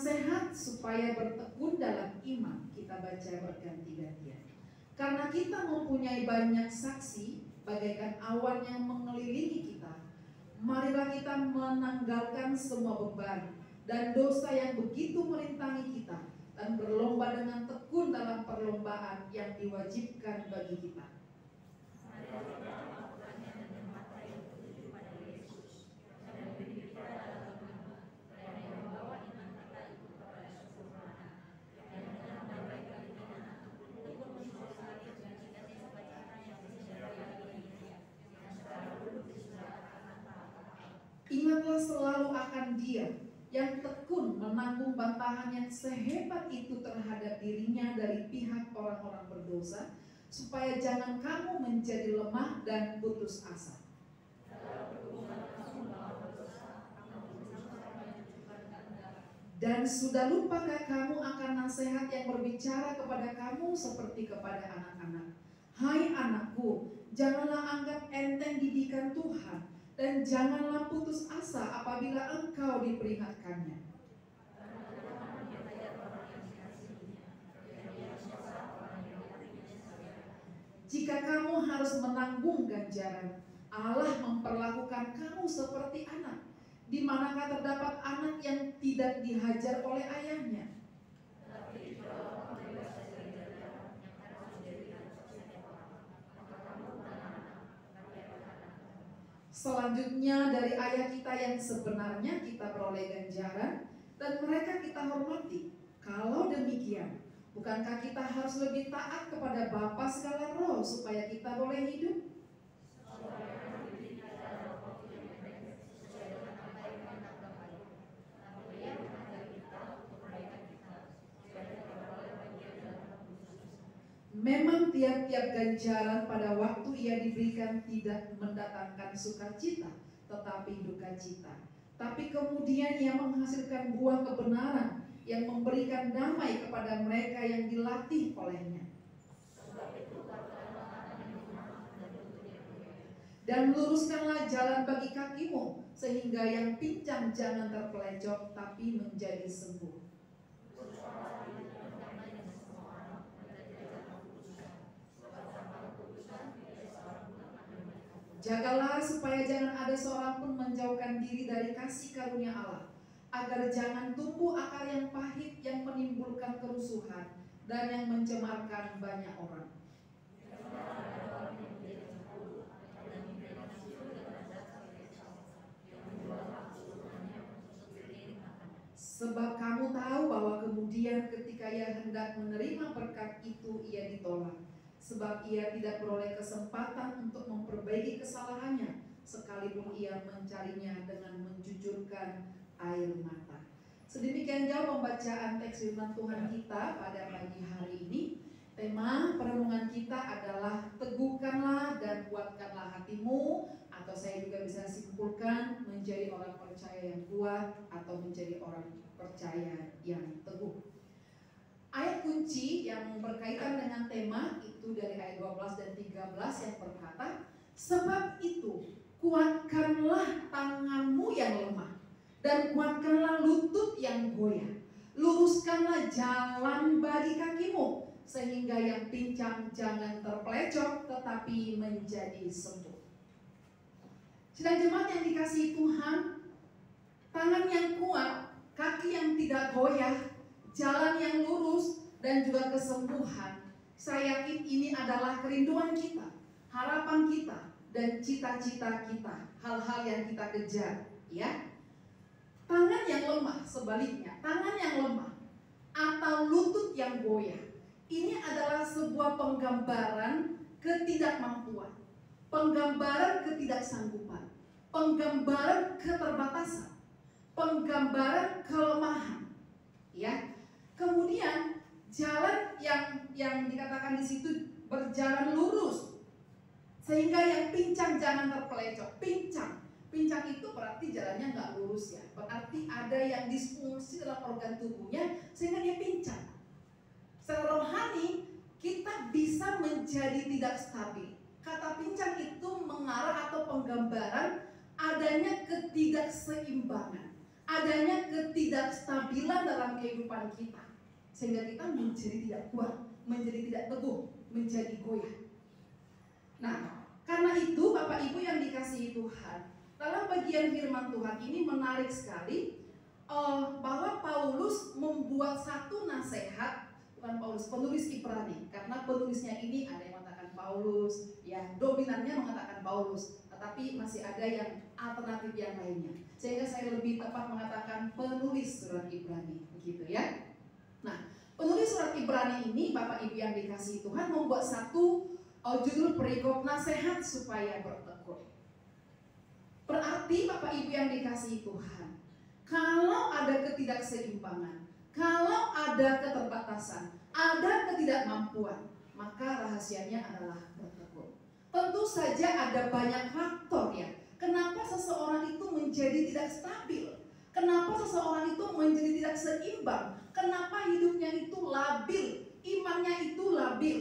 nasihat supaya bertekun dalam iman kita baca berganti-gantian. Karena kita mempunyai banyak saksi bagaikan awan yang mengelilingi kita, marilah kita menanggalkan semua beban dan dosa yang begitu merintangi kita, dan berlomba dengan tekun dalam perlombaan yang diwajibkan bagi kita. Ingatlah selalu akan Dia yang tekun menanggung bantahan yang sehebat itu terhadap dirinya dari pihak orang-orang berdosa, supaya jangan kamu menjadi lemah dan putus asa. Dan sudah lupakah kamu akan nasihat yang berbicara kepada kamu seperti kepada anak-anak? Hai anakku, janganlah anggap enteng didikan Tuhan, dan janganlah putus asa apabila engkau diperingatkannya. Jika kamu harus menanggung ganjaran, Allah memperlakukan kamu seperti anak. Di manakah terdapat anak yang tidak dihajar oleh ayahnya? Selanjutnya dari ayah kita yang sebenarnya kita beroleh ganjaran, dan mereka kita hormati. Kalau demikian, bukankah kita harus lebih taat kepada Bapa segala roh supaya kita boleh hidup? Memang tiap-tiap ganjaran pada waktu ia diberikan tidak mendatangkan sukacita, tetapi duka cita. Tapi kemudian ia menghasilkan buah kebenaran yang memberikan damai kepada mereka yang dilatih olehnya. Dan luruskanlah jalan bagi kakimu, sehingga yang pincang jangan terpelecok, tapi menjadi sembuh. Jagalah supaya jangan ada seorang pun menjauhkan diri dari kasih karunia Allah, agar jangan tumbuh akar yang pahit yang menimbulkan kerusuhan dan yang mencemarkan banyak orang. Sebab kamu tahu bahwa kemudian ketika ia hendak menerima berkat itu, ia ditolak. Sebab ia tidak beroleh kesempatan untuk memperbaiki kesalahannya, sekalipun ia mencarinya dengan menjujurkan air mata. Sedemikian jauh pembacaan teks firman Tuhan kita pada pagi hari ini. Tema perenungan kita adalah teguhkanlah dan kuatkanlah hatimu, atau saya juga bisa simpulkan menjadi orang percaya yang kuat atau menjadi orang percaya yang teguh. Ayat kunci yang berkaitan dengan tema itu dari ayat 12 dan 13 yang berkata, sebab itu kuatkanlah tanganmu yang lemah dan kuatkanlah lutut yang goyah. Luruskanlah jalan bagi kakimu, sehingga yang pincang jangan terpelecok tetapi menjadi sembuh. Sidang jemaat yang dikasihi Tuhan, tangan yang kuat, kaki yang tidak goyah, jalan yang lurus, dan juga kesembuhan. Saya yakin ini adalah kerinduan kita, harapan kita, dan cita-cita kita, hal-hal yang kita kejar, ya. Tangan yang lemah, sebaliknya, tangan yang lemah atau lutut yang goyah, ini adalah sebuah penggambaran ketidakmampuan, penggambaran ketidaksanggupan, penggambaran keterbatasan, penggambaran kelemahan, ya. Kemudian jalan yang dikatakan di situ berjalan lurus, sehingga yang pincang jangan terpelecok. Pincang itu berarti jalannya nggak lurus, ya. Berarti ada yang disfungsi dalam organ tubuhnya sehingga dia pincang. Secara rohani kita bisa menjadi tidak stabil. Kata pincang itu mengarah atau penggambaran adanya ketidakseimbangan, adanya ketidakstabilan dalam dalam kehidupan kita, sehingga kita menjadi tidak kuat, menjadi tidak teguh, menjadi goyah. Nah, karena itu Bapak Ibu yang dikasihi Tuhan, dalam bagian firman Tuhan ini menarik sekali, bahwa Paulus membuat satu nasihat, bukan Paulus, penulis Ibrani, karena penulisnya ini ada yang mengatakan Paulus, yang dominannya mengatakan Paulus, tetapi masih ada yang alternatif yang lainnya, sehingga saya lebih tepat mengatakan penulis surat Ibrani, begitu ya. Nah, penulis surat Ibrani ini, Bapak Ibu yang dikasihi Tuhan, membuat satu judul perikop nasihat supaya bertekun. Berarti Bapak Ibu yang dikasihi Tuhan, kalau ada ketidakseimbangan, kalau ada keterbatasan, ada ketidakmampuan, maka rahasianya adalah bertekun. Tentu saja ada banyak faktor ya, kenapa seseorang itu menjadi tidak stabil, kenapa seseorang itu menjadi tidak seimbang, kenapa hidupnya itu labil, imannya itu labil,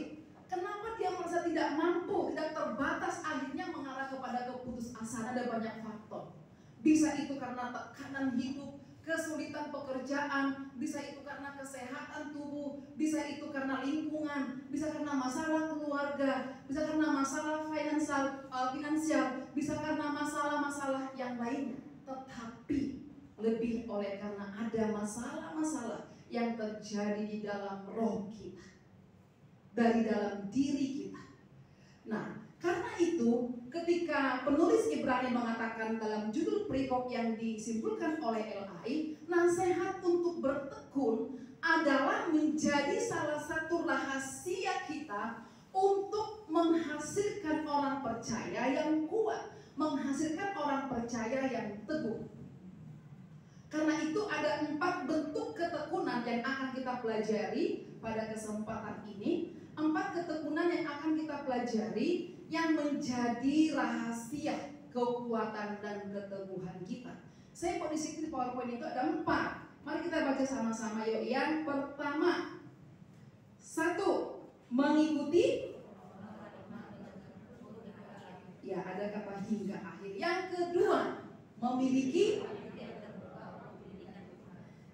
kenapa dia merasa tidak mampu, tidak terbatas, akhirnya mengarah kepada keputusasaan. Ada banyak faktor. Bisa itu karena tekanan hidup, kesulitan pekerjaan, bisa itu karena kesehatan tubuh, bisa itu karena lingkungan, bisa karena masalah keluarga, bisa karena masalah finansial, bisa karena masalah-masalah yang lainnya. Tetapi lebih oleh karena ada masalah-masalah yang terjadi di dalam roh kita, dari dalam diri kita. Nah, karena itu ketika penulis Ibrani mengatakan dalam judul perikop yang disimpulkan oleh LAI, nasihat untuk bertekun adalah menjadi salah satu rahasia kita untuk menghasilkan orang percaya yang kuat, menghasilkan orang percaya yang teguh. Karena itu ada 4 bentuk ketekunan yang akan kita pelajari pada kesempatan ini. 4 ketekunan yang akan kita pelajari yang menjadi rahasia kekuatan dan keteguhan kita. Saya mau di sini di PowerPoint itu ada 4. Mari kita baca sama-sama yuk. Yang pertama, 1, mengikuti. Ya, ada kata hingga akhir. Yang kedua, memiliki.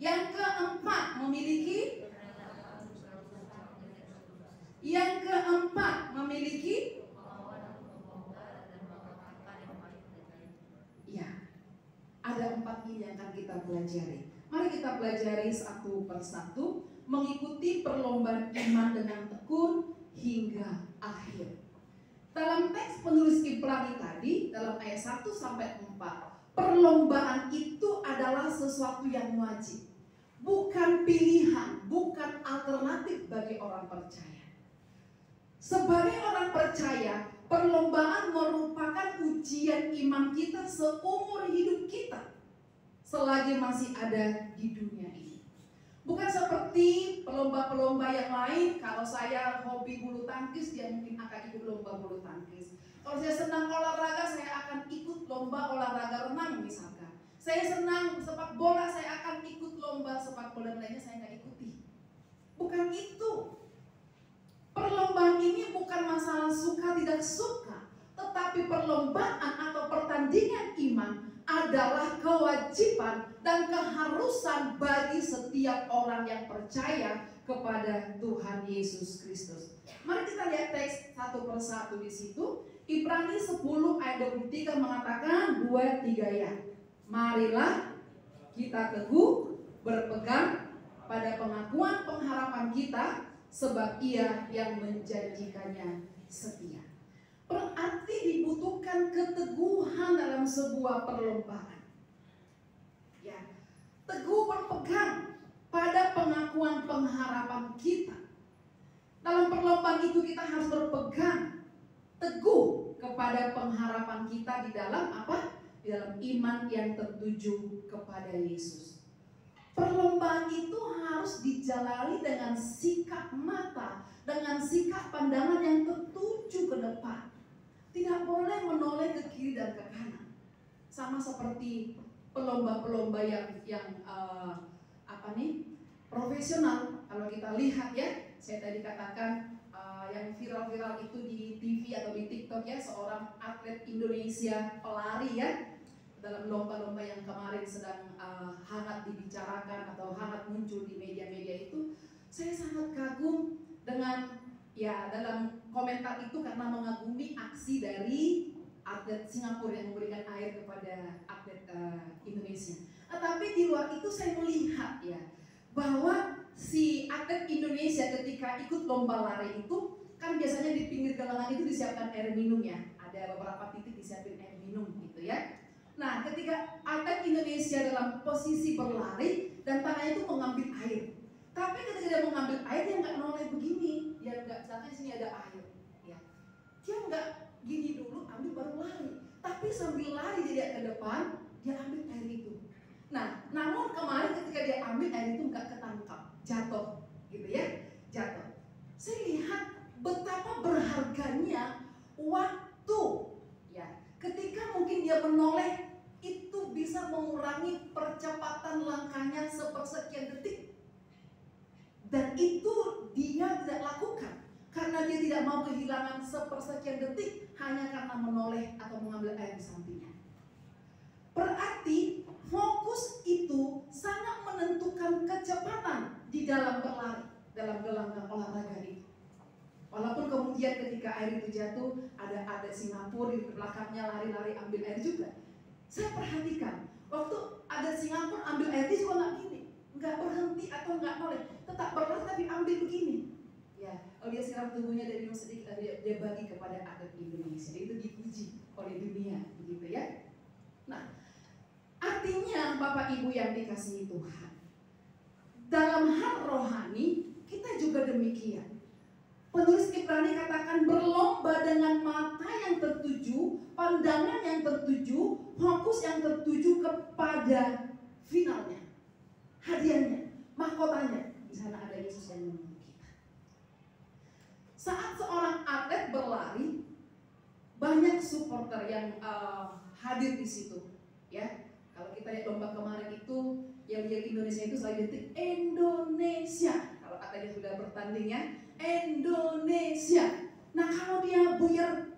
Yang keempat, memiliki. Yang keempat, memiliki. Ya, ada 4 ini yang akan kita pelajari. Mari kita pelajari satu persatu. Mengikuti perlombaan iman dengan tekun hingga akhir. Dalam teks penulis Ibrani tadi, dalam ayat 1 sampai 4, perlombaan itu adalah sesuatu yang wajib, bukan pilihan, bukan alternatif bagi orang percaya. Sebagai orang percaya, perlombaan merupakan ujian iman kita seumur hidup kita, selagi masih ada di dunia ini. Bukan seperti pelomba-pelomba yang lain. Kalau saya hobi bulu tangkis, dia mungkin akan ikut lomba bulu tangkis. Kalau saya senang olahraga, saya akan ikut lomba olahraga renang misalkan. Saya senang sepak bola, saya akan ikut lomba sepak bola, lainnya saya nggak ikuti. Bukan itu. Perlombaan ini bukan masalah suka tidak suka, tetapi perlombaan atau pertandingan iman adalah kewajiban dan keharusan bagi setiap orang yang percaya kepada Tuhan Yesus Kristus. Mari kita lihat teks satu persatu di situ. Ibrani 10 ayat 23 mengatakan 2-3 ya. Marilah kita teguh berpegang pada pengakuan pengharapan kita, sebab Ia yang menjanjikannya setia. Berarti dibutuhkan keteguhan dalam sebuah perlombaan. Ya, teguh berpegang pada pengakuan pengharapan kita. Dalam perlombaan itu kita harus berpegang teguh kepada pengharapan kita di dalam apa? Di dalam iman yang tertuju kepada Yesus. Perlombaan itu harus dijalani dengan sikap mata, dengan sikap pandangan yang tertuju ke depan. Tidak boleh menoleh ke kiri dan ke kanan. Sama seperti pelomba-pelomba yang profesional. Kalau kita lihat ya, saya tadi katakan yang viral-viral itu di TV atau di TikTok ya, seorang atlet Indonesia pelari ya, dalam lomba-lomba yang kemarin sedang hangat dibicarakan atau hangat muncul di media-media itu, saya sangat kagum dengan dalam komentar itu karena mengagumi aksi dari atlet Singapura yang memberikan air kepada atlet Indonesia. Tetapi di luar itu saya melihat bahwa si atlet Indonesia ketika ikut lomba lari itu kan biasanya di pinggir galangan itu disiapkan air minum ada beberapa titik disiapin air minum gitu ya. Nah, ketika atlet Indonesia dalam posisi berlari dan tangannya itu mengambil air, tapi ketika dia mengambil air dia nggak noleh begini, dia nggak, misalnya sini ada air, dia nggak gini dulu ambil baru lari, tapi sambil lari dia ke depan dia ambil air itu. Nah, namun kemarin ketika dia ambil air itu nggak ketangkap, jatuh, gitu ya, jatuh. Saya lihat betapa berharganya waktu, ketika mungkin dia menoleh itu bisa mengurangi percepatan langkahnya sepersekian detik, dan itu dia tidak lakukan karena dia tidak mau kehilangan sepersekian detik hanya karena menoleh atau mengambil air di sampingnya. Berarti fokus itu sangat menentukan kecepatan di dalam berlari, dalam gelanggang olahraga itu. Walaupun kemudian ketika air itu jatuh, ada Singapura di belakangnya lari-lari ambil air juga. Saya perhatikan, waktu ada Singapura ambil air dia juga nggak gini, nggak berhenti atau nggak noleh, tetap berlari tapi ambil begini. Kalau dia siram tubuhnya dari minum sedikit, dia bagi kepada atlet Indonesia. Itu dipuji oleh dunia, begitu ya. Nah, artinya Bapak Ibu yang dikasihi Tuhan, dalam hal rohani kita juga demikian. Penulis Ibrani katakan berlomba dengan mata yang tertuju, pandangan yang tertuju, fokus yang tertuju kepada finalnya, hadiahnya, mahkotanya. Di sana ada Yesus yang menunggu kita. Saat seorang atlet berlari, banyak supporter yang hadir di situ. Kalau kita lihat lomba kemarin itu, yang lihat Indonesia itu selalu detik Indonesia. Kalau atletnya sudah bertanding Indonesia. Nah, kalau dia buyar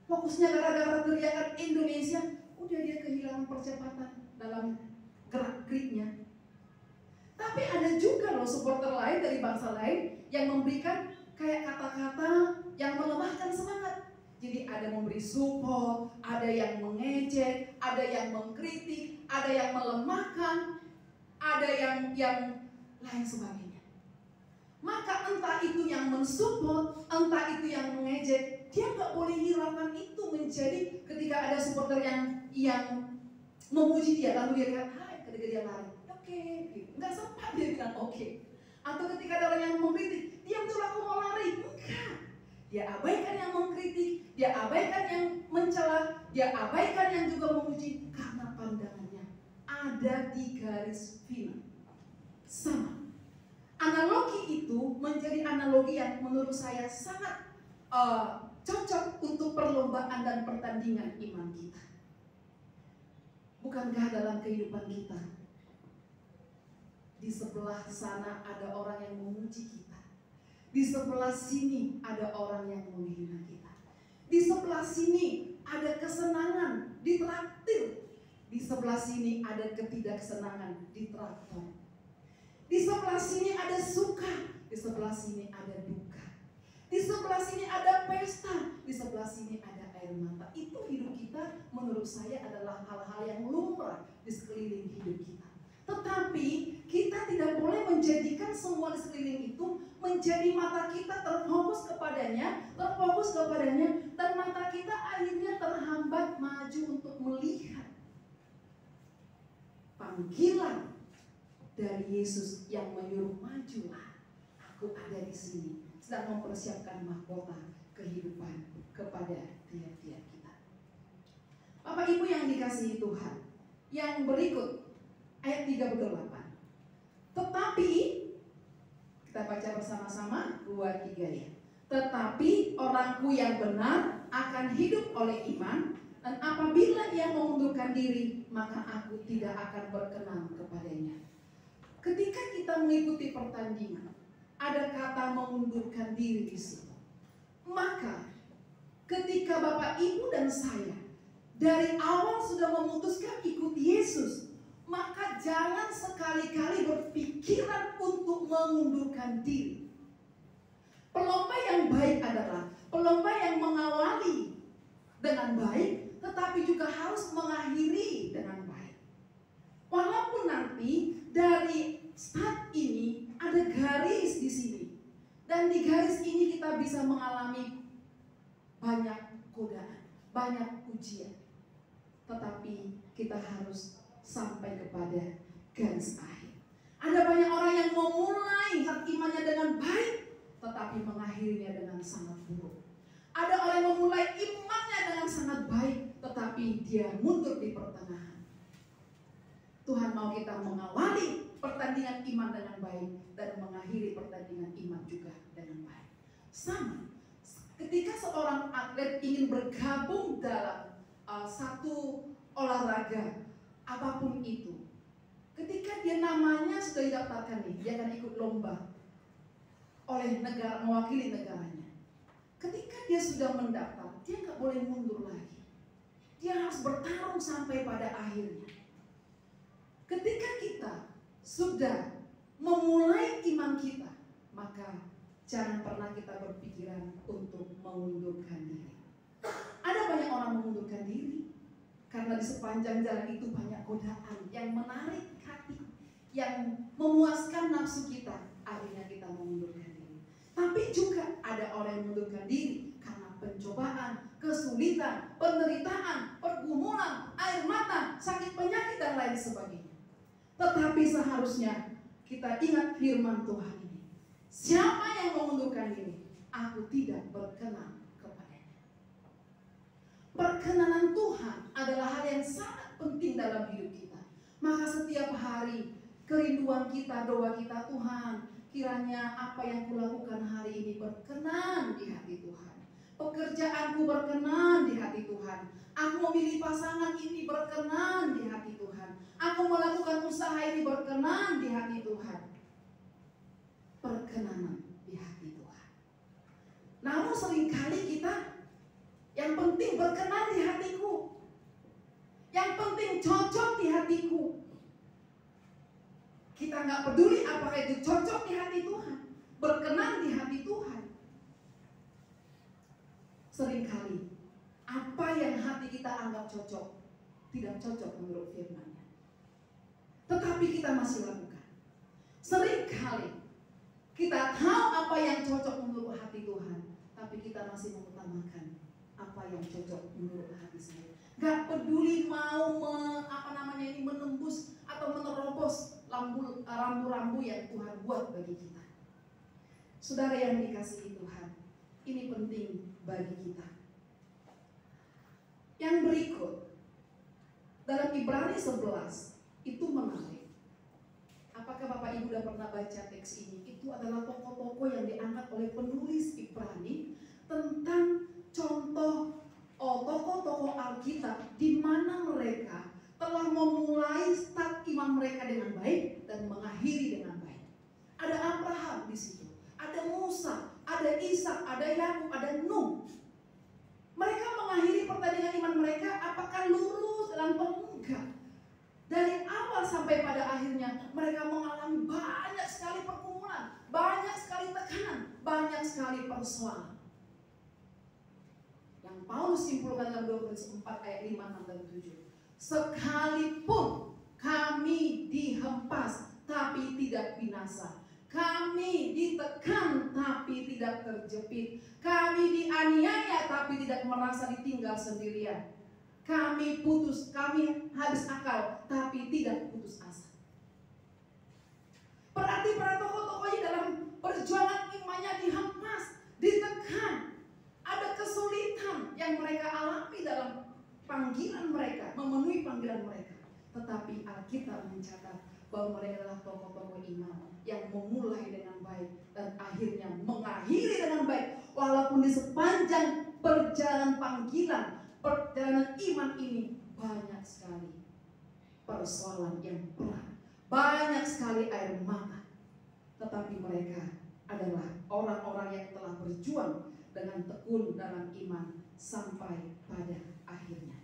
fokusnya gara-gara teriakan Indonesia, udah dia kehilangan percepatan dalam gerak-geriknya. Tapi ada juga loh supporter lain dari bangsa lain yang memberikan kayak kata-kata yang melemahkan semangat. Jadi ada memberi support, ada yang mengejek, ada yang mengkritik, ada yang melemahkan, ada yang lain sebagainya. Maka entah itu yang mensupport, entah itu yang mengejek, dia nggak boleh hiraukan itu menjadi ketika ada supporter yang memuji dia, lalu dia kata, hai, ketika dia lari, oke, nggak sempat dia bilang oke. Atau ketika ada orang yang mengkritik, dia betul aku mau lari, enggak. Dia abaikan yang mengkritik, dia abaikan yang mencela, dia abaikan yang juga memuji, karena pandangannya ada di garis final. Sama. Analogi itu menjadi analogi yang menurut saya sangat cocok untuk perlombaan dan pertandingan iman kita. Bukankah dalam kehidupan kita, di sebelah sana ada orang yang memuji kita, di sebelah sini ada orang yang menghina kita, di sebelah sini ada kesenangan ditraktir, di sebelah sini ada ketidaksenangan ditraktor. Di sebelah sini ada suka, di sebelah sini ada duka. Di sebelah sini ada pesta, di sebelah sini ada air mata. Itu hidup kita menurut saya adalah hal-hal yang lumrah di sekeliling hidup kita. Tetapi kita tidak boleh menjadikan semua di sekeliling itu menjadi mata kita terfokus kepadanya, dan mata kita akhirnya terhambat maju untuk melihat panggilan dari Yesus yang menyuruh, majulah, aku ada di sini, sedang mempersiapkan mahkota kehidupan kepada tiap-tiap kita. Bapak Ibu yang dikasihi Tuhan, yang berikut ayat 38. Tetapi kita baca bersama-sama 2-3 ya. Tetapi orangku yang benar akan hidup oleh iman, dan apabila ia mengundurkan diri, maka aku tidak akan berkenan kepadanya. Ketika kita mengikuti pertandingan, ada kata mengundurkan diri di situ. Maka ketika Bapak Ibu dan saya dari awal sudah memutuskan ikut Yesus, maka jangan sekali-kali berpikiran untuk mengundurkan diri. Pelomba yang baik adalah pelomba yang mengawali dengan baik, tetapi juga harus mengakhiri dengan baik. Walaupun nanti dari start ini ada garis di sini, dan di garis ini kita bisa mengalami banyak godaan, banyak ujian, tetapi kita harus sampai kepada garis akhir. Ada banyak orang yang memulai imannya dengan baik, tetapi mengakhirinya dengan sangat buruk. Ada orang yang memulai imannya dengan sangat baik, tetapi dia mundur di pertengahan. Tuhan mau kita mengawali pertandingan iman dengan baik dan mengakhiri pertandingan iman juga dengan baik. Sama, ketika seorang atlet ingin bergabung dalam satu olahraga apapun itu, ketika dia namanya sudah didaftarkan nih, dia akan ikut lomba oleh negara, mewakili negaranya. Ketika dia sudah mendaftar, dia nggak boleh mundur lagi. Dia harus bertarung sampai pada akhirnya. Ketika kita sudah memulai iman kita, maka jangan pernah kita berpikiran untuk mengundurkan diri. Ada banyak orang mengundurkan diri karena di sepanjang jalan itu banyak godaan yang menarik hati, yang memuaskan nafsu kita, akhirnya kita mengundurkan diri. Tapi juga ada orang yang mengundurkan diri karena pencobaan, kesulitan, penderitaan, pergumulan, air mata, sakit penyakit dan lain sebagainya. Tetapi seharusnya kita ingat firman Tuhan ini. Siapa yang mengundurkan diri, aku tidak berkenan kepadanya. Perkenanan Tuhan adalah hal yang sangat penting dalam hidup kita. Maka setiap hari kerinduan kita, doa kita, Tuhan, kiranya apa yang kulakukan hari ini berkenan di hati Tuhan. Pekerjaanku berkenan di hati Tuhan. Aku memilih pasangan ini berkenan di hati Tuhan. Aku melakukan usaha ini berkenan di hati Tuhan. Perkenanan di hati Tuhan. Namun seringkali kita yang penting berkenan di hatiku, yang penting cocok di hatiku. Kita nggak peduli apakah itu cocok di hati Tuhan, berkenan di hati Tuhan. Seringkali apa yang hati kita anggap cocok tidak cocok menurut firman-Nya, tetapi kita masih lakukan. Seringkali kita tahu apa yang cocok menurut hati Tuhan, tapi kita masih mengutamakan apa yang cocok menurut hati saya. Gak peduli mau menembus atau menerobos rambu-rambu yang Tuhan buat bagi kita. Saudara yang dikasihi Tuhan, ini penting bagi kita. Yang berikut dalam Ibrani 11 itu menarik. Apakah Bapak Ibu sudah pernah baca teks ini? Itu adalah tokoh-tokoh yang diangkat oleh penulis Ibrani tentang contoh tokoh-tokoh Alkitab di mana mereka telah memulai start iman mereka dengan baik dan mengakhiri dengan baik. Ada Abraham di situ, ada Musa, ada Ishak, ada Yakub, ada Nuh. Mereka mengakhiri pertandingan iman mereka apakah lurus dan enggak. Dari awal sampai pada akhirnya mereka mengalami banyak sekali pergumulan, banyak sekali tekanan, banyak sekali persoalan. Yang Paulus simpulkan dalam 2 Korintus 4 ayat 5, 6 dan 7. Sekalipun kami dihempas tapi tidak binasa, kami ditekan tapi tidak terjepit, kami dianiaya tapi tidak merasa ditinggal sendirian, kami habis akal tapi tidak putus asa. Berarti para tokoh-tokohnya dalam perjuangan imannya dihempas, ditekan, ada kesulitan yang mereka alami dalam panggilan mereka, memenuhi panggilan mereka. Tetapi Alkitab mencatat bahwa mereka adalah tokoh-tokoh iman yang memulai dengan baik dan akhirnya mengakhiri dengan baik. Walaupun di sepanjang perjalanan panggilan, perjalanan iman ini banyak sekali persoalan yang berat, banyak sekali air mata. Tetapi mereka adalah orang-orang yang telah berjuang dengan tekun dalam iman sampai pada akhirnya.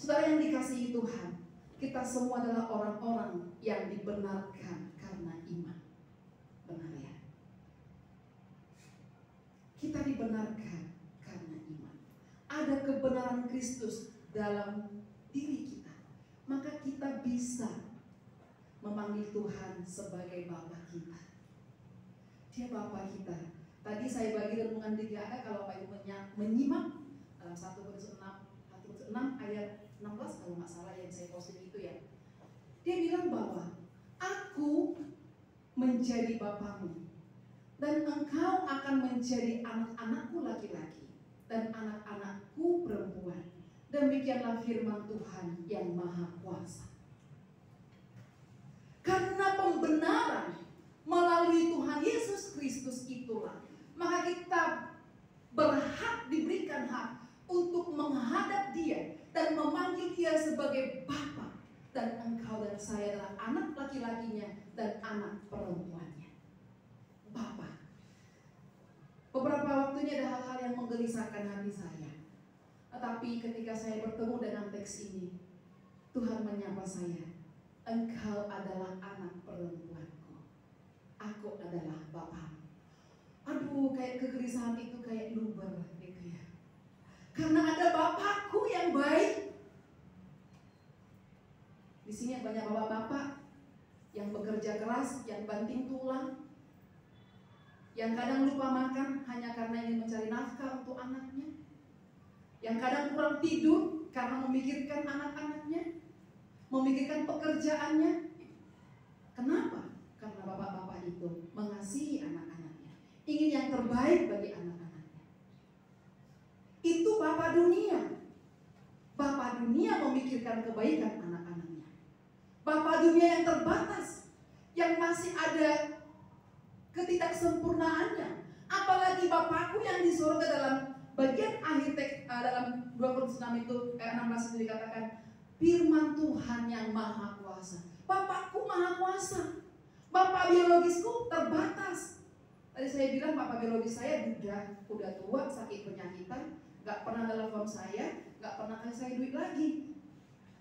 Saudara yang dikasihi Tuhan, kita semua adalah orang-orang yang dibenarkan karena iman. Benar ya? Kita dibenarkan karena iman. Ada kebenaran Kristus dalam diri kita. Maka kita bisa memanggil Tuhan sebagai Bapa kita. Dia Bapa kita. Tadi saya bagi renungan 3 kalau Bapak Ibu menyimak dalam 1 Korintus 6 ayat 16 kalau nggak salah yang saya posting itu ya. Dia bilang bahwa aku menjadi Bapamu dan engkau akan menjadi anak-anakku laki-laki dan anak-anakku perempuan. Demikianlah firman Tuhan yang Maha Kuasa. Karena pembenaran melalui Tuhan Yesus Kristus itulah, maka kita berhak, diberikan hak untuk menghadap Dia dan memanggil Dia sebagai Bapa. Dan engkau dan saya adalah anak laki-lakinya dan anak perempuannya. Bapa. Beberapa waktunya ada hal-hal yang menggelisahkan hati saya. Tetapi ketika saya bertemu dengan teks ini, Tuhan menyapa saya. Engkau adalah anak perempuanku. Aku adalah Bapamu. Aduh, kayak kegelisahan itu kayak luber gitu ya. Karena ada Bapakku yang baik. Di sini banyak bapak-bapak yang bekerja keras, yang banting tulang, yang kadang lupa makan hanya karena ingin mencari nafkah untuk anaknya, yang kadang kurang tidur karena memikirkan anak-anaknya, memikirkan pekerjaannya. Kenapa? Karena bapak-bapak itu mengasihi anak-anaknya, ingin yang terbaik bagi anak-anaknya. Itu Bapak dunia. Bapak dunia memikirkan kebaikan anak-anaknya. Bapak dunia yang terbatas, yang masih ada ketidaksempurnaannya. Apalagi Bapakku yang di surga. Dalam bagian akhir dalam 2 Korintus 6 itu 16 itu dikatakan firman Tuhan yang Maha Kuasa. Bapakku Maha Kuasa. Bapak biologisku terbatas. Tadi saya bilang bapak biologis saya udah tua, sakit penyakitan, gak pernah telepon saya, gak pernah kasih saya duit lagi.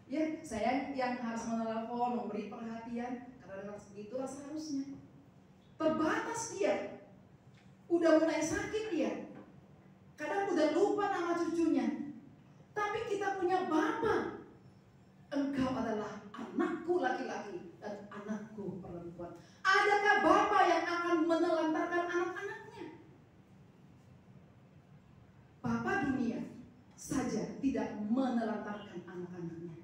Ya, saya yang harus menelepon, memberi perhatian, karena itulah seharusnya. Terbatas dia, udah mulai sakit dia, kadang udah lupa nama cucunya. Tapi kita punya Bapa. Engkau adalah anakku laki-laki dan anakku perempuan. Adakah Bapa yang akan menelantarkan anak-anaknya? Bapa dunia saja tidak menelantarkan anak-anaknya,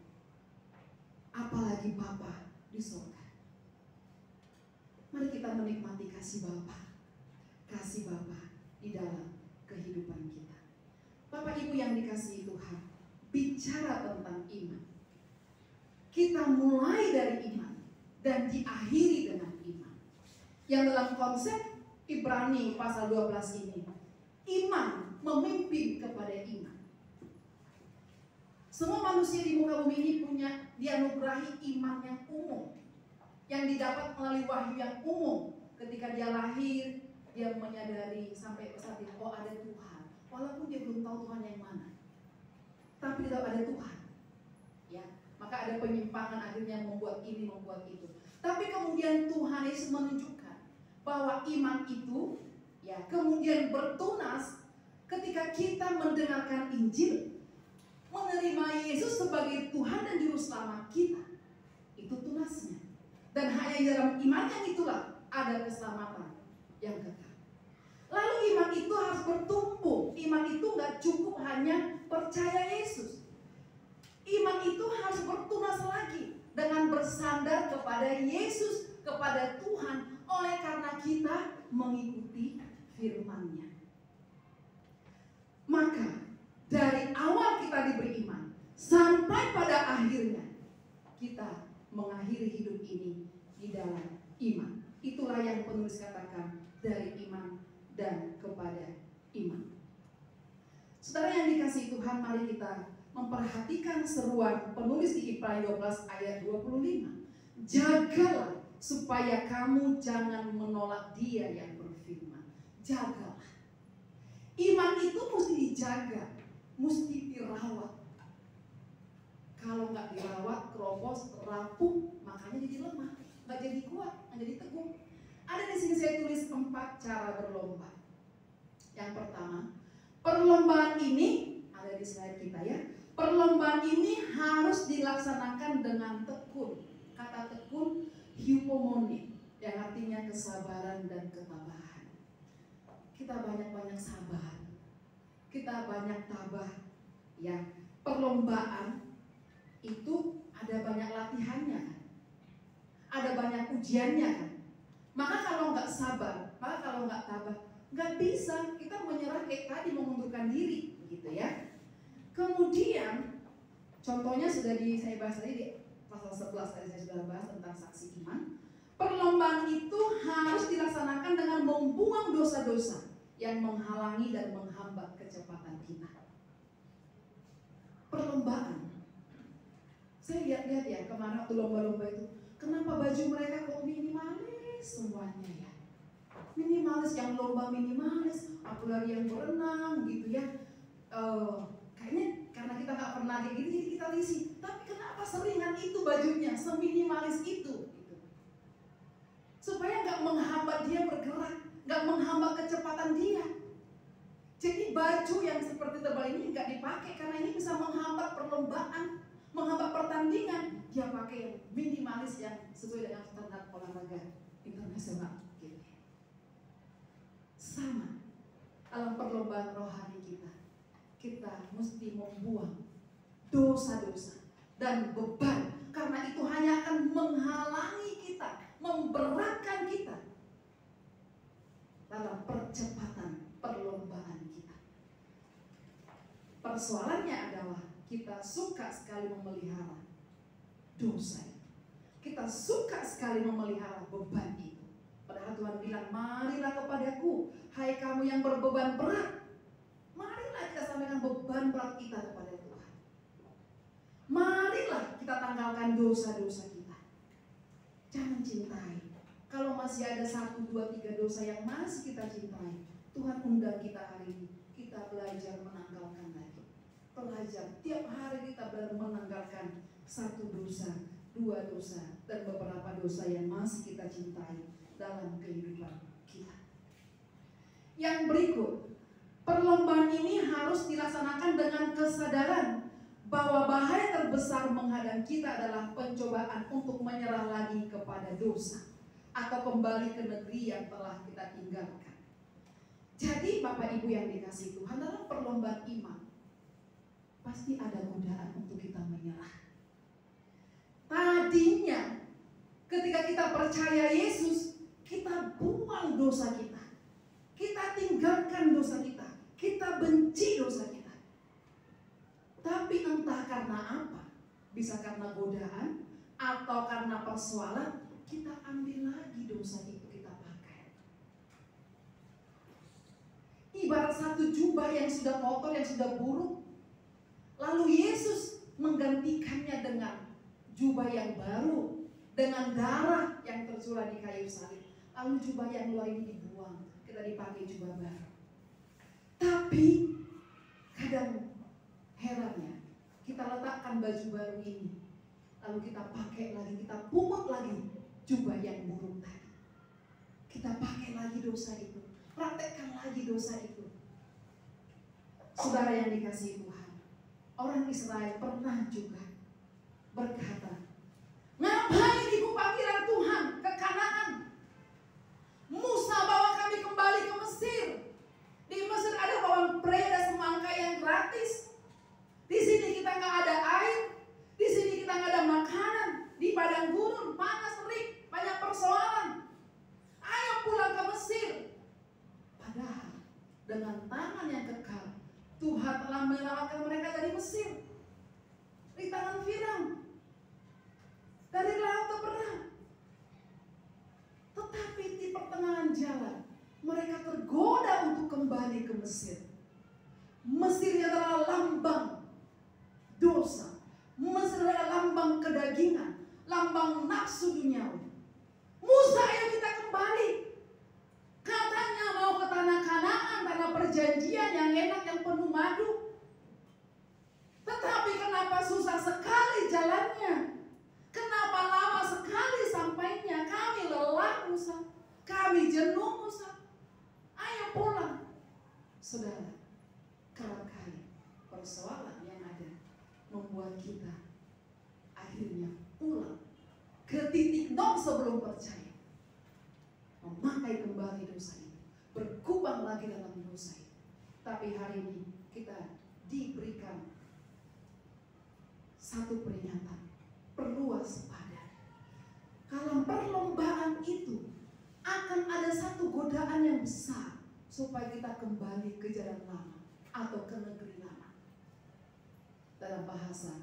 apalagi Bapa di surga. Mari kita menikmati kasih Bapa di dalam kehidupan kita. Bapak Ibu yang dikasihi Tuhan, bicara tentang iman, kita mulai dari iman dan diakhiri dengan iman. Yang dalam konsep Ibrani pasal 12 ini, iman memimpin kepada iman. Semua manusia di muka bumi ini punya, dianugerahi iman yang umum, yang didapat melalui wahyu yang umum. Ketika dia lahir, dia menyadari sampai saat ini, oh ada Tuhan. Walaupun dia belum tahu Tuhan yang mana, tapi dia tahu ada Tuhan. Ya, maka ada penyimpangan akhirnya membuat ini, membuat itu. Tapi kemudian Tuhan Yesus menunjukkan bahwa iman itu ya kemudian bertunas ketika kita mendengarkan Injil, menerima Yesus sebagai Tuhan dan Juru Selamat kita. Itu tunasnya. Dan hanya dalam iman yang itulah ada keselamatan yang kekal. Lalu iman itu harus bertumbuh. Iman itu gak cukup hanya percaya Yesus. Iman itu harus bertunas lagi dengan bersandar kepada Yesus, kepada Tuhan, oleh karena kita mengikuti firman-Nya. Maka dari awal kita diberi iman sampai pada akhirnya kita mengakhiri hidup ini di dalam iman. Itulah yang penulis katakan, dari iman dan kepada iman. Saudara yang dikasihi Tuhan, mari kita memperhatikan seruan penulis di Ibrani 12 ayat 25. Jagalah supaya kamu jangan menolak Dia yang berfirman. Jagalah. Iman itu mesti dijaga, mesti dirawat. Kalau nggak dirawat, keropos, rapuh, makanya jadi lemah, nggak jadi kuat, nggak jadi teguh. Ada di sini saya tulis 4 cara berlomba. Yang pertama, perlombaan ini ada di slide kita ya. Perlombaan ini harus dilaksanakan dengan tekun. Kata tekun, hypomone, yang artinya kesabaran dan ketabahan. Kita banyak-banyak sabar, kita banyak tabah. Ya, perlombaan itu ada banyak latihannya kan, ada banyak ujiannya kan. Maka kalau nggak sabar, maka kalau nggak tabah, nggak bisa, kita menyerah kayak tadi, mengundurkan diri, gitu ya. Kemudian contohnya sudah saya bahas tadi di pasal 11 tadi saya sudah bahas tentang saksi iman. Perlombaan itu harus dilaksanakan dengan membuang dosa-dosa yang menghalangi dan menghambat kecepatan kita. Perlombaan. Saya lihat-lihat ya kemana waktu lomba-lomba itu, kenapa baju mereka kok minimalis semuanya ya? Minimalis, yang lomba minimalis, apalagi yang berenang gitu ya. Kayaknya karena kita nggak pernah kayak gini, jadi kita risih. Tapi kenapa seringan itu bajunya, seminimalis itu? Gitu. Supaya nggak menghambat dia bergerak, nggak menghambat kecepatan dia. Jadi baju yang seperti tebal ini nggak dipakai karena ini bisa menghambat perlombaan, menghambat pertandingan. Dia pakai yang minimalis yang sesuai dengan standar olahraga internasional. Gitu. Sama dalam perlombaan rohani kita mesti membuang dosa-dosa dan beban, karena itu hanya akan menghalangi kita, memberatkan kita dalam percepatan perlombaan kita. Persoalannya adalah kita suka sekali memelihara dosa, kita suka sekali memelihara beban itu. Padahal Tuhan bilang, marilah kepadaku, hai kamu yang berbeban berat. Marilah kita sampaikan beban berat kita kepada Tuhan. Marilah kita tanggalkan dosa-dosa kita. Jangan cintai. Kalau masih ada 1, 2, 3 dosa yang masih kita cintai, Tuhan undang kita hari ini. Kita belajar menanggalkan lagi. Belajar tiap hari kita belajar menanggalkan 1 dosa, 2 dosa, dan beberapa dosa yang masih kita cintai dalam kehidupan kita. Yang berikut, perlombaan ini harus dilaksanakan dengan kesadaran bahwa bahaya terbesar menghadang kita adalah pencobaan untuk menyerah lagi kepada dosa atau kembali ke negeri yang telah kita tinggalkan. Jadi Bapak Ibu yang dikasihi Tuhan, dalam perlombaan iman pasti ada godaan untuk kita menyerah. Tadinya ketika kita percaya Yesus, kita buang dosa kita, kita tinggalkan dosa kita, kita benci dosa kita. Tapi entah karena apa, bisa karena godaan atau karena persoalan, kita ambil lagi dosa itu, kita pakai. Ibarat satu jubah yang sudah kotor, yang sudah buruk, lalu Yesus menggantikannya dengan jubah yang baru, dengan darah yang tercurah di kayu salib. Lalu jubah yang luar ini dibuang, kita dipakai jubah baru. Tapi kadang herannya, kita letakkan baju baru ini, lalu kita pakai lagi, kita pungut lagi jubah yang buruk tadi. Kita pakai lagi dosa itu, praktekkan lagi dosa itu. Saudara yang dikasihi Tuhan, orang Israel pernah juga berkata, ngapain ibu panggilan Tuhan ke Kanaan? Musa bawa kami kembali ke Mesir. Di Mesir ada bawang prei, ada semangka yang gratis. Di sini kita nggak ada air, di sini kita nggak ada makanan, di padang gurun panas terik, banyak persoalan. Ayo pulang ke Mesir. Padahal dengan tangan yang kekal, Tuhan telah menyelamatkan mereka dari Mesir, di tangan Firaun, dari laut terbelah. Tetapi di pertengahan jalan, mereka tergoda untuk kembali ke Mesir. Mesir adalah lambang dosa. Mesir adalah lambang kedagingan, lambang nafsu duniawi. Musa, ayo kita kembali. Katanya mau ke tanah Kanaan, tanah perjanjian yang enak, yang penuh madu. Tetapi kenapa susah sekali Saudara, kerap kali persoalan yang ada membuat kita akhirnya pulang ke titik nol sebelum percaya, memakai kembali dosa itu, berkubang lagi dalam dosa itu. Tapi hari ini kita diberikan satu peringatan, perlu waspada. Kalau perlombaan itu akan ada satu godaan yang besar supaya kita kembali ke jalan lama atau ke negeri lama. Dalam bahasa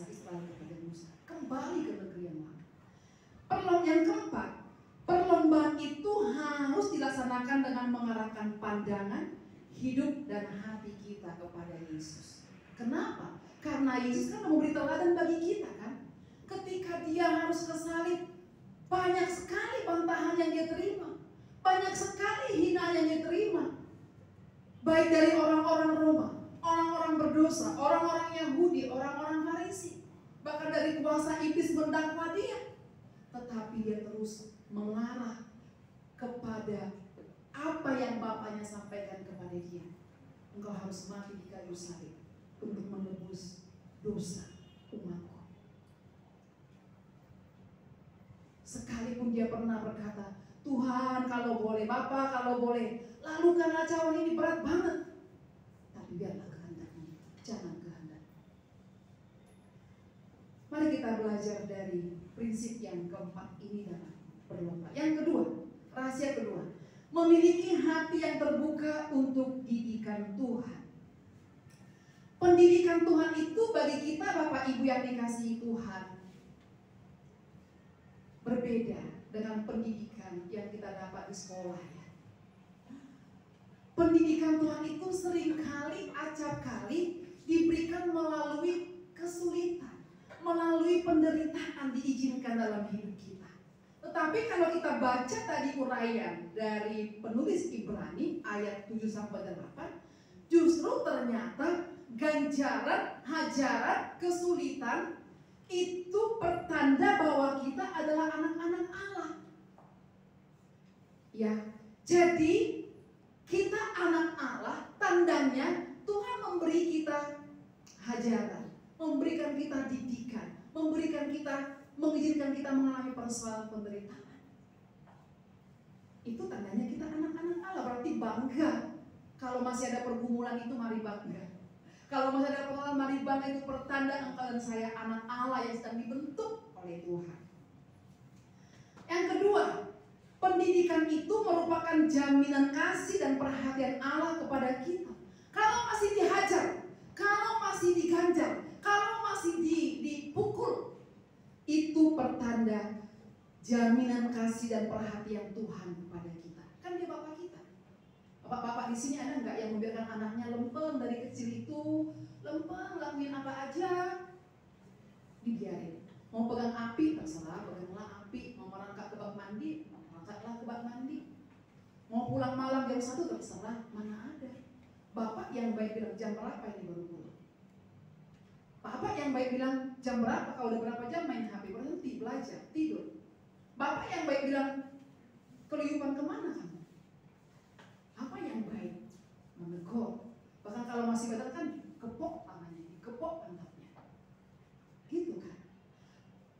Israel kepada Musa, kembali ke negeri yang lama. Yang keempat, perlombaan itu harus dilaksanakan dengan mengarahkan pandangan, hidup dan hati kita kepada Yesus. Kenapa? Karena Yesus kan memberi teladan bagi kita kan. Ketika dia harus ke salib, banyak sekali bantahan yang dia terima, banyak sekali hinaan yang dia terima, baik dari orang-orang Roma, orang-orang berdosa, orang-orang Yahudi, orang-orang Farisi, bahkan dari kuasa iblis mendakwa dia. Tetapi dia terus mengarah kepada apa yang Bapaknya sampaikan kepada dia. Engkau harus mati di kayu salib untuk menebus dosa umatku. Sekalipun dia pernah berkata, Tuhan kalau boleh, Bapa kalau boleh, lalukanlah cawan ini, berat banget. Tapi biarlah kehendak-Mu, jangan kehendak. Mari kita belajar dari prinsip yang keempat ini dalam berlomba. Yang kedua, rahasia kedua, memiliki hati yang terbuka untuk didikan Tuhan. Pendidikan Tuhan itu bagi kita Bapak Ibu yang dikasihi Tuhan berbeda dengan pendidikan yang kita dapat di sekolah ya. Pendidikan Tuhan itu seringkali, acap kali diberikan melalui kesulitan, melalui penderitaan diizinkan dalam hidup kita. Tetapi kalau kita baca tadi uraian dari penulis Ibrani ayat 7-8, justru ternyata ganjaran, hajaran, kesulitan itu pertanda bahwa kita adalah anak-anak Allah. Ya, jadi kita anak Allah, tandanya Tuhan memberi kita hajaran, memberikan kita didikan, mengizinkan kita mengalami persoalan penderitaan. Itu tandanya kita anak-anak Allah, berarti bangga. Kalau masih ada pergumulan itu mari bangga. Kalau masih ada persoalan mari bangga, itu pertanda engkau dan saya anak Allah yang sedang dibentuk oleh Tuhan. Yang kedua, pendidikan itu merupakan jaminan kasih dan perhatian Allah kepada kita. Kalau masih dihajar, kalau masih diganjar, kalau masih dipukul, itu pertanda jaminan kasih dan perhatian Tuhan kepada kita. Kan dia Bapak kita. Bapak-bapak di sini ada nggak yang membiarkan anaknya lempeng dari kecil itu, lempeng lakuin apa aja, dibiarin. Mau pegang api terserah, peganglah api. Mau merangkak ke bak mandi, merangkaklah ke bak mandi. Mau pulang malam jam 1 terserah, mana ada. Bapak yang baik bilang jam berapa ini baru pulang. Bapak yang baik bilang jam berapa, kalau udah berapa jam main HP, berhenti, belajar, tidur. Bapak yang baik bilang keluyupan kemana kamu? Apa yang baik? Menegur. Bahkan kalau masih batal kan kepok tangannya, kepok pantatnya. Gitu kan.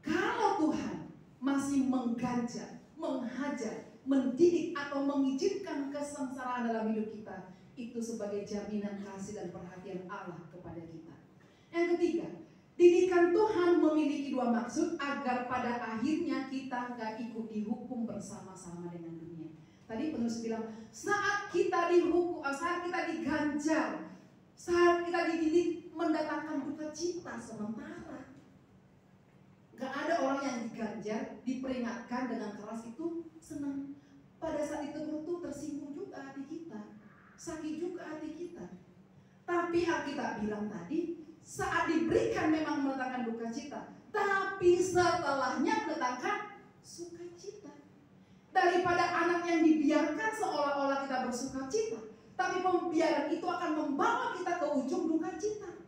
Kalau Tuhan masih mengganjar, menghajar, mendidik atau mengizinkan kesengsaraan dalam hidup kita, itu sebagai jaminan kasih dan perhatian Allah kepada kita. Yang ketiga, didikan Tuhan memiliki dua maksud agar pada akhirnya kita nggak ikut dihukum bersama-sama dengan dunia. Tadi penulis bilang, saat kita dihukum, saat kita diganjar, saat kita dididik mendatangkan duka cita sementara. Gak ada orang yang diganjar, diperingatkan dengan keras itu senang. Pada saat itu tersinggung juga hati kita, sakit juga hati kita. Tapi Alkitab bilang tadi, saat diberikan memang mendatangkan duka cita, tapi setelahnya mendatangkan sukacita. Daripada anak yang dibiarkan seolah-olah kita bersuka cita, tapi pembiaran itu akan membawa kita ke ujung duka cita.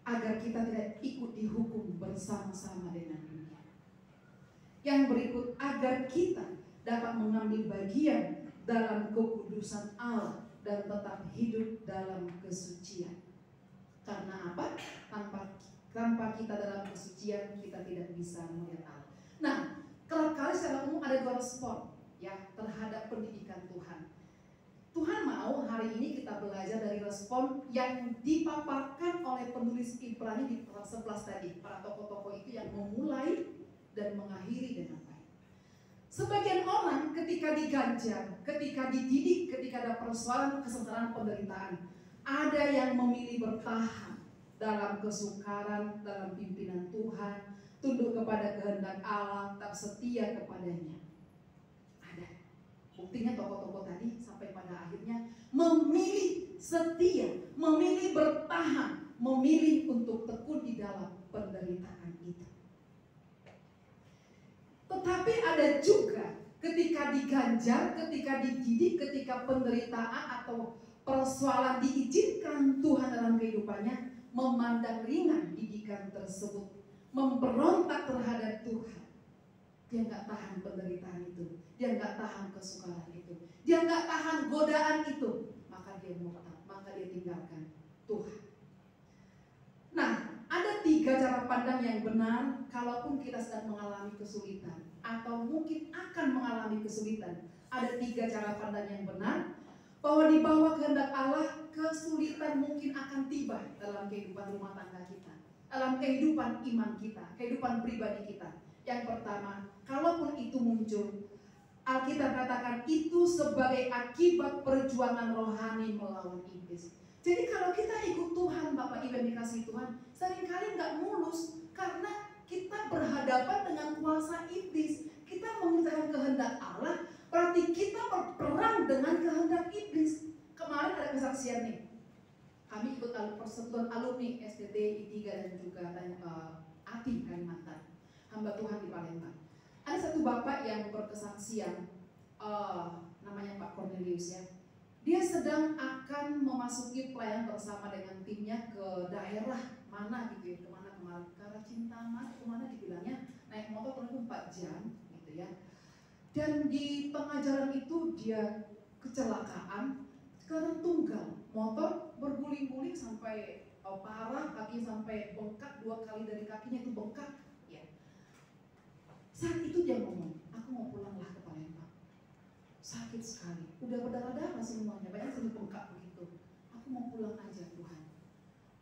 Agar kita tidak ikut dihukum bersama-sama dengan dunia. Yang berikut, agar kita dapat mengambil bagian dalam kekudusan Allah dan tetap hidup dalam kesucian. Karena apa? Tanpa kita dalam kesucian, kita tidak bisa melihat Allah. Nah, kerap kali secara umum ada dua respon ya terhadap pendidikan Tuhan. Tuhan mau hari ini kita belajar dari respon yang dipaparkan oleh penulis Ibrani di pasal 11 tadi. Para tokoh-tokoh itu yang memulai dan mengakhiri dengan baik. Sebagian orang ketika diganjar, ketika dididik, ketika ada persoalan kesengsaraan penderitaan, ada yang memilih bertahan dalam kesukaran, dalam pimpinan Tuhan, tunduk kepada kehendak Allah, tetap setia kepadanya. Ada. Buktinya tokoh-tokoh tadi sampai pada akhirnya memilih setia, memilih bertahan, memilih untuk tekun di dalam penderitaan itu. Tetapi ada juga ketika diganjar, ketika dididik, ketika penderitaan atau persoalan diizinkan Tuhan dalam kehidupannya, memandang ringan didikan tersebut, memberontak terhadap Tuhan. Dia nggak tahan penderitaan itu, dia nggak tahan kesukaran itu, dia nggak tahan godaan itu, maka dia murtad, maka dia tinggalkan Tuhan. Nah, ada 3 cara pandang yang benar kalaupun kita sedang mengalami kesulitan atau mungkin akan mengalami kesulitan. Ada 3 cara pandang yang benar bahwa di bawah kehendak Allah kesulitan mungkin akan tiba dalam kehidupan rumah tangga kita, dalam kehidupan iman kita, kehidupan pribadi kita. Yang pertama, kalaupun itu muncul, Alkitab katakan itu sebagai akibat perjuangan rohani melawan iblis. Jadi kalau kita ikut Tuhan, Bapak Ibu yang dikasihi Tuhan, seringkali nggak mulus karena kita berhadapan dengan kuasa iblis. Kita mengerjakan kehendak Allah, berarti kita berperang dengan kehendak iblis. Kemarin ada kesaksian nih. Kami ikut persekutuan alumni SDT I3 dan juga ATI Kalimantan. Hamba Tuhan di Palembang. Ada satu bapak yang berkesaksian, namanya Pak Cornelius ya. Dia sedang akan memasuki pelayanan bersama dengan timnya ke daerah mana gitu ya, kemana Karena Cinta Mas, kemana dibilangnya naik motor kurang 4 jam gitu ya. Dan di tengah jalan itu dia kecelakaan, sekarang tunggal, motor berguling-guling sampai parah, kaki sampai bengkak 2 kali dari kakinya itu bengkak. Ya. Saat itu dia ngomong, aku mau pulanglah ke Palembang. Sakit sekali, udah berdarah-darah semuanya, banyak sedih bengkak begitu. Aku mau pulang aja Tuhan.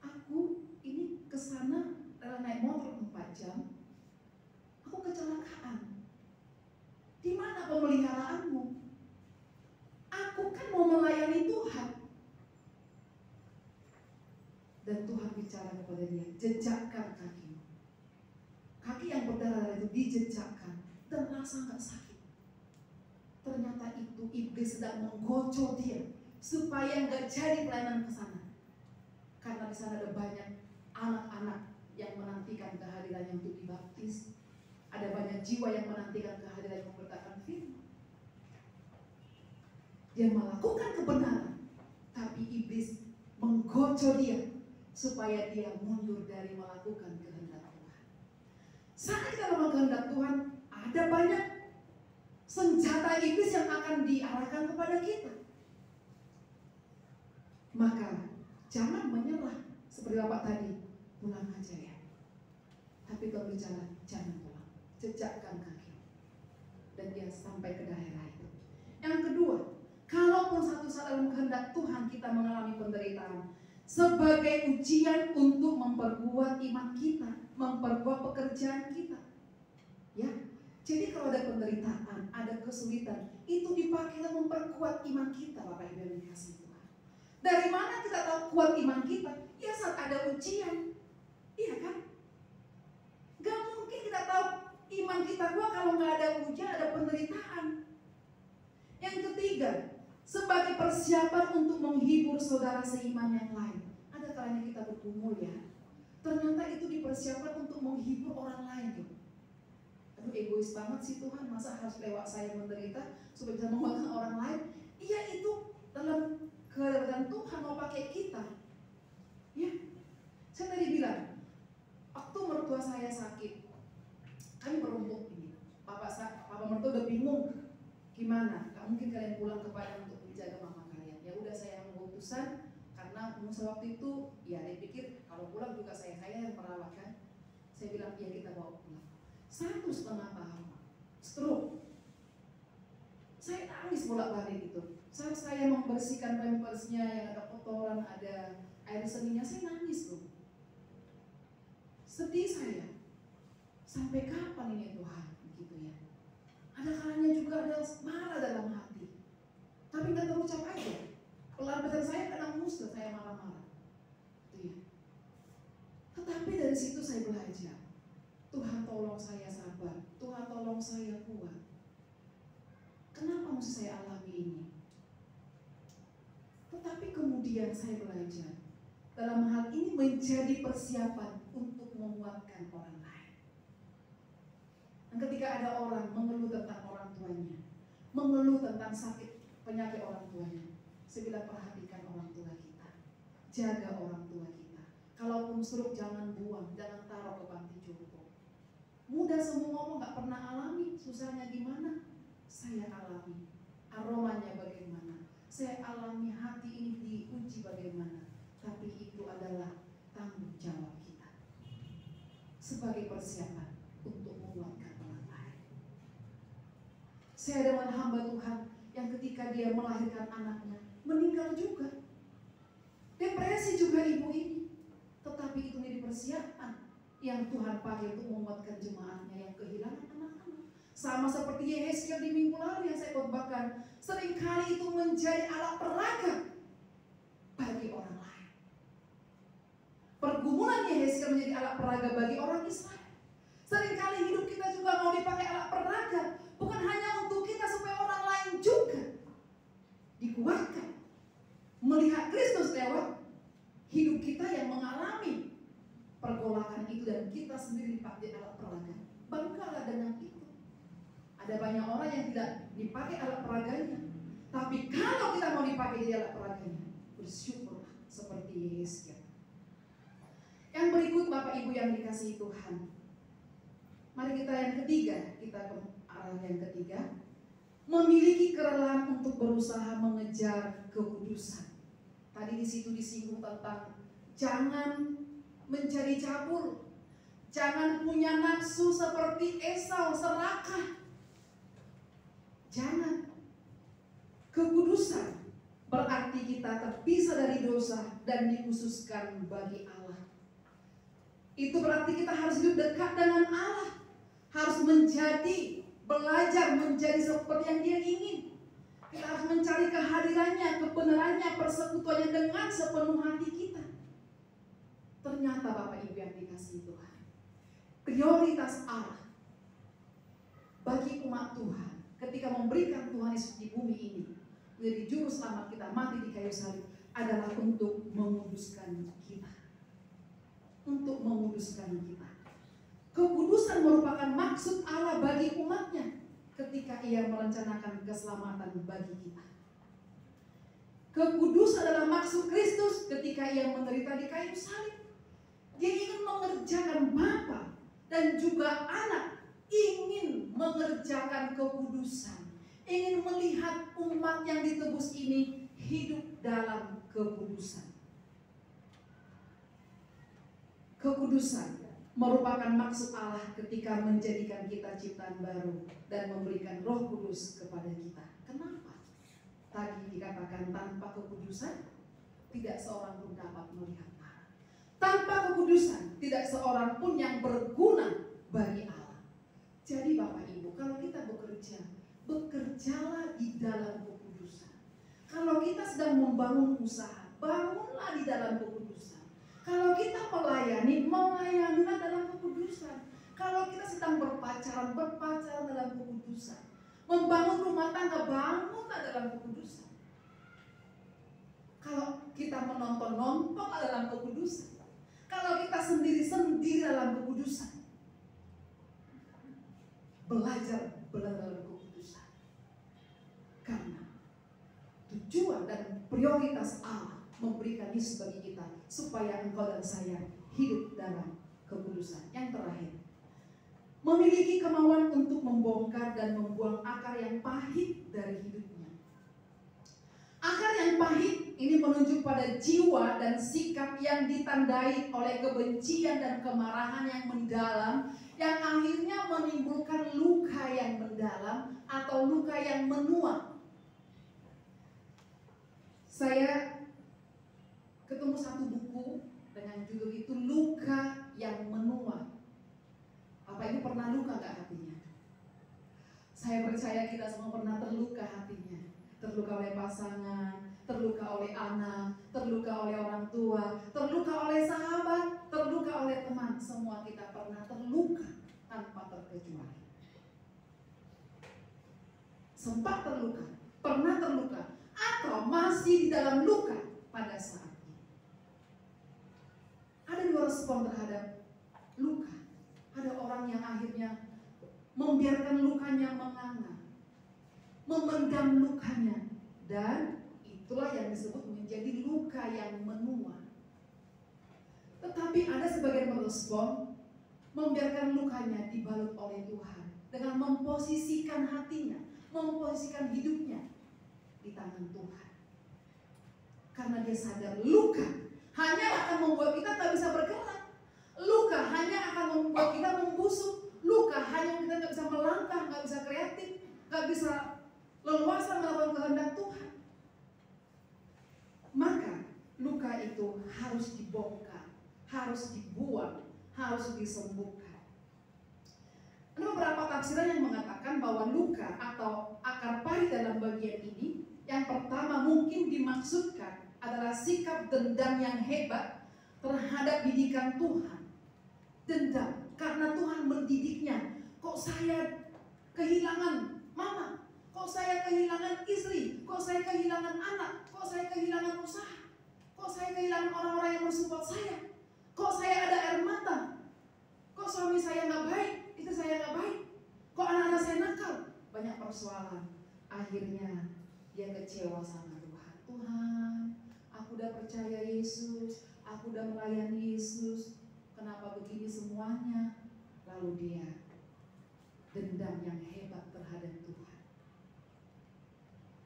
Aku ini kesana naik motor 4 jam, aku kecelakaan. Di mana pemeliharaanmu? Aku kan mau melayani Tuhan. Dan Tuhan bicara kepada dia, jejakkan kakimu. Kaki yang berdarah itu dijejakkan dan rasa nggak sakit. Ternyata itu iblis sedang menggocol dia supaya nggak jadi pelayanan ke sana. Karena di sana ada banyak anak-anak yang menantikan kehadirannya untuk dibaptis. Ada banyak jiwa yang menantikan kehadiran memberitakan firman. Dia melakukan kebenaran, tapi iblis menggocol dia supaya dia mundur dari melakukan kehendak Tuhan. Saat kita melakukan kehendak Tuhan, ada banyak senjata iblis yang akan diarahkan kepada kita. Maka jangan menyerah seperti Bapak tadi, pulang aja ya. Tapi kalau bicara jangan pulang, jejakkan kaki. Dan dia sampai ke daerah itu. Yang kedua, kalaupun satu saat dalam kehendak Tuhan kita mengalami penderitaan, sebagai ujian untuk memperkuat iman kita, memperkuat pekerjaan kita. Ya. Jadi kalau ada penderitaan, ada kesulitan, itu dipakai untuk memperkuat iman kita, Bapak Ibu yang dikasihi Tuhan. Dari mana kita tahu kuat iman kita? Ya saat ada ujian, iya kan? Gak mungkin kita tahu iman kita kuat kalau nggak ada ujian, ada penderitaan. Yang ketiga, sebagai persiapan untuk menghibur saudara seiman yang lain. Ada kalanya kita bergumul ya, ternyata itu dipersiapkan untuk menghibur orang lain tuh. Aduh egois banget sih Tuhan, masa harus lewat saya menderita supaya bisa membantu orang lain. Iya itu dalam kehendak Tuhan mau pakai kita. Ya, saya tadi bilang, waktu mertua saya sakit, kami merumpuk ini. Bapak Bapak mertua udah bingung, gimana? Gak mungkin kalian pulang ke Padang untuk menjaga mama kalian. Ya udah, saya ambil keputusan karena Musa waktu itu ya dia pikir kalau pulang juga saya yang merawat kan. Saya bilang ya kita bawa pulang. 1,5 tahun stroke. Saya nangis bolak-balik itu. Saat saya membersihkan pampersnya yang ada kotoran, ada air seninya, saya nangis loh. Sedih saya. Sampai kapan ini Tuhan? Begitu ya. Ada kalanya juga ada marah dalam hati. Tapi nggak terucap aja. Pelampiasan saya kena musuh, saya marah-marah. Itu ya. Tetapi dari situ saya belajar. Tuhan tolong saya sabar. Tuhan tolong saya kuat. Kenapa mesti saya alami ini? Tetapi kemudian saya belajar. Dalam hal ini menjadi persiapan untuk menguatkan orang lain. Dan ketika ada orang mengeluh tentang orang tuanya, mengeluh tentang sakit penyakit orang tuanya, saya bilang perhatikan orang tua kita, jaga orang tua kita. Kalaupun stroke jangan buang, jangan taruh ke panti jompo. Mudah semua ngomong, gak pernah alami, susahnya gimana? Saya alami, aromanya bagaimana? Saya alami hati ini diuji bagaimana? Tapi itu adalah tanggung jawab kita sebagai persiapan untuk menguatkan orang lain. Saya dengan hamba Tuhan yang ketika dia melahirkan anaknya meninggal juga, depresi juga ibu ini, tetapi itu menjadi persiapan yang Tuhan pakai untuk menguatkan jemaatnya yang kehilangan anak-anak. Sama seperti Yehezkiel di minggu lalu yang saya khotbahkan, seringkali itu menjadi alat peraga bagi orang lain. Pergumulan Yehezkiel menjadi alat peraga bagi orang Israel. Seringkali hidup kita juga mau dipakai alat peraga, bukan hanya untuk kita, supaya orang lain juga dikuatkan melihat Kristus lewat hidup kita yang mengalami pergolakan itu, dan kita sendiri dipakai alat peraga. Banggalah dengan itu. Ada banyak orang yang tidak dipakai alat peraganya, tapi kalau kita mau dipakai di alat peraganya, bersyukurlah seperti Yehezkiel. Yang berikut Bapak Ibu yang dikasihi Tuhan, mari kita yang ketiga, kita ke arah yang ketiga, memiliki kerelaan untuk berusaha mengejar kekudusan. Tadi di situ disinggung tentang jangan menjadi cabul, jangan punya nafsu seperti Esau, serakah. Jangan. Kekudusan berarti kita terpisah dari dosa dan dikhususkan bagi Allah. Itu berarti kita harus hidup dekat dengan Allah, harus belajar menjadi seperti yang Dia ingin. Kita harus mencari kehadirannya, kebenarannya, persekutuannya dengan sepenuh hati kita. Ternyata Bapak Ibu yang dikasihi Tuhan, prioritas Allah bagi umat Tuhan ketika memberikan Tuhan Yesus di bumi ini menjadi juru selamat kita mati di kayu salib adalah untuk menguduskan kita. Untuk menguduskan kita. Kekudusan merupakan maksud Allah bagi umatnya ketika Ia merencanakan keselamatan bagi kita. Kekudusan adalah maksud Kristus ketika Ia menderita di kayu salib. Dia ingin mengerjakan Bapa dan juga Anak ingin mengerjakan kekudusan, ingin melihat umat yang ditebus ini hidup dalam kekudusan. Kekudusan merupakan maksud Allah ketika menjadikan kita ciptaan baru dan memberikan Roh Kudus kepada kita. Kenapa? Tadi dikatakan tanpa kekudusan tidak seorang pun dapat melihat Allah. Tanpa kekudusan tidak seorang pun yang berguna bagi Allah. Jadi Bapak Ibu, kalau kita bekerja, bekerjalah di dalam kekudusan. Kalau kita sedang membangun usaha, bangunlah di dalam kekudusan. Kalau kita melayani, melayanilah dalam kekudusan. Kalau kita sedang berpacaran dalam kekudusan. Membangun rumah tangga, bangunlah dalam kekudusan. Kalau kita menonton dalam kekudusan. Kalau kita sendiri dalam kekudusan. Belajar dalam kekudusan. Karena tujuan dan prioritas Allah memberikan Yesus bagi kita supaya engkau dan saya hidup dalam kekudusan. Yang terakhir, memiliki kemauan untuk membongkar dan membuang akar yang pahit dari hidupnya. Akar yang pahit ini menunjuk pada jiwa dan sikap yang ditandai oleh kebencian dan kemarahan yang mendalam, yang akhirnya menimbulkan luka yang mendalam atau luka yang menua. Saya ketemu satu buku dengan judul itu Luka yang Menua. Bapak Ibu pernah luka gak hatinya? Saya percaya kita semua pernah terluka hatinya. Terluka oleh pasangan, terluka oleh anak, terluka oleh orang tua, terluka oleh sahabat, terluka oleh teman. Semua kita pernah terluka tanpa terkecuali. Sempat terluka, pernah terluka, atau masih di dalam luka pada saat ini. Ada dua respon terhadap luka. Ada orang yang akhirnya membiarkan lukanya menganga, memendam lukanya, dan itulah yang disebut menjadi luka yang menua. Tetapi ada sebagian merespon, membiarkan lukanya dibalut oleh Tuhan dengan memposisikan hatinya, memposisikan hidupnya di tangan Tuhan. Karena dia sadar luka hanya akan membuat kita tak bisa bergerak. Luka hanya akan membuat kita membusuk. Luka hanya kita nggak bisa melangkah, nggak bisa kreatif, nggak bisa leluasa melakukan kehendak Tuhan. Maka luka itu harus dibongkar, harus dibuang, harus disembuhkan. Ada beberapa tafsiran yang mengatakan bahwa luka atau akar pahit dalam bagian ini, yang pertama mungkin dimaksudkan adalah sikap dendam yang hebat terhadap didikan Tuhan. Dendam karena Tuhan mendidiknya. Kok saya kehilangan mama? Kok saya kehilangan istri? Kok saya kehilangan anak? Kok saya kehilangan usaha? Kok saya kehilangan orang-orang yang mensupport saya? Kok saya ada air mata? Kok suami saya nggak baik? Istri saya nggak baik? Kok anak-anak saya nakal? Banyak persoalan. Akhirnya dia kecewa sama Tuhan. Tuhan, aku udah percaya Yesus, aku udah melayani Yesus, kenapa begini semuanya? Lalu dia dendam yang hebat terhadap Tuhan.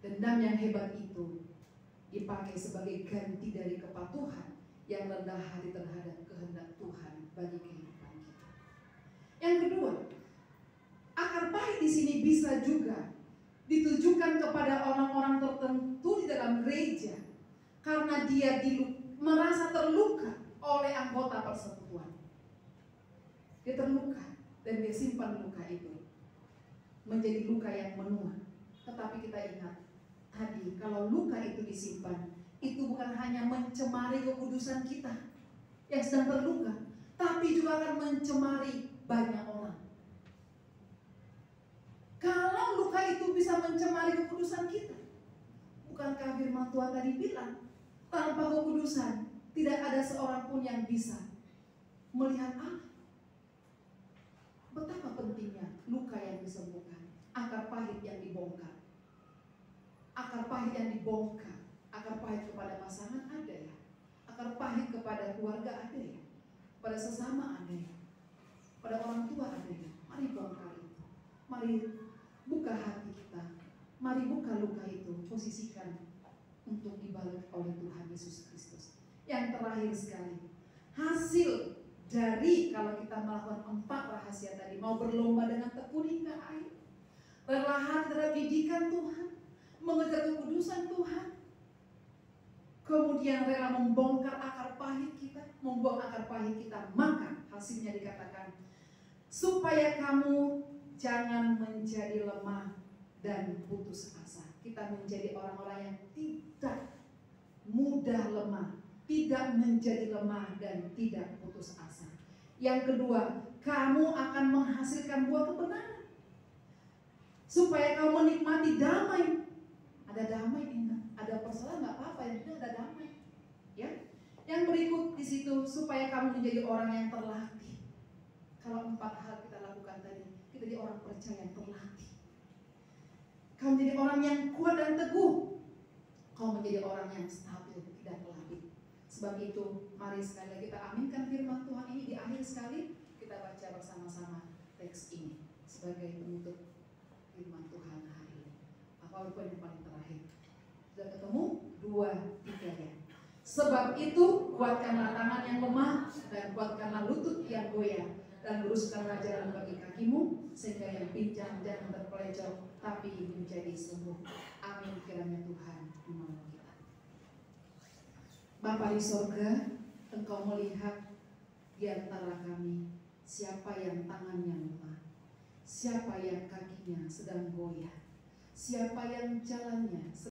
Dendam yang hebat itu dipakai sebagai ganti dari kepatuhan yang rendah hati terhadap kehendak Tuhan bagi kehidupan kita. Yang kedua, akar pahit di sini bisa juga ditujukan kepada orang-orang tertentu di dalam gereja karena dia merasa terluka oleh anggota persekutuan. Dia terluka dan dia simpan luka itu menjadi luka yang menua. Tetapi kita ingat tadi, kalau luka itu disimpan, itu bukan hanya mencemari kekudusan kita yang sedang terluka, tapi juga akan mencemari banyak orang. Kalau luka itu bisa mencemari kekudusan kita, bukankah firman Tuhan tadi bilang, tanpa kekudusan tidak ada seorang pun yang bisa melihat Allah. Betapa pentingnya luka yang disembuhkan, akar pahit yang dibongkar. Akar pahit yang dibongkar, akar pahit kepada pasangan ada ya, akar pahit kepada keluarga ada ya, pada sesama ada ya, pada orang tua ada ya. Mari bongkar itu, mari buka hati kita, mari buka luka itu, posisikan untuk dibalut oleh Tuhan Yesus Kristus. Yang terakhir sekali, hasil dari kalau kita melakukan 4 rahasia tadi, mau berlomba dengan tekun hingga akhir, rela hati terhadap didikan Tuhan, mengejar kekudusan Tuhan, kemudian rela membongkar akar pahit kita, membuang akar pahit kita, maka hasilnya dikatakan, supaya kamu jangan menjadi lemah dan putus asa. Kita menjadi orang-orang yang tidak mudah lemah, tidak menjadi lemah dan tidak putus asa. Yang kedua, kamu akan menghasilkan buah kebenaran, supaya kamu menikmati damai. Ada damai, ingat. Ada persoalan nggak apa-apa, yang penting ada damai. Ya. Yang berikut di situ, supaya kamu menjadi orang yang terlatih. Kalau 4 hal kita lakukan tadi, kita jadi orang percaya yang terlatih. Kamu menjadi orang yang kuat dan teguh. Kamu menjadi orang yang stabil, tidak terlatih. Sebab itu, mari sekali lagi kita aminkan firman Tuhan ini di akhir sekali. Kita baca bersama-sama. teks ini sebagai penutup firman Tuhan hari ini. Apa poin yang paling terakhir? Sudah ketemu? 2, 3 ya. Sebab itu kuatkanlah tangan yang lemah dan kuatkanlah lutut yang goyah, dan luruskanlah jalan bagi kakimu sehingga yang pincang jangan terpelecok tapi menjadi sembuh. Amin. Kiranya Tuhan menolong kita. Bapa di sorga, Engkau melihat di antara kami siapa yang tangannya lemah, siapa yang kakinya sedang goyah, siapa yang jalannya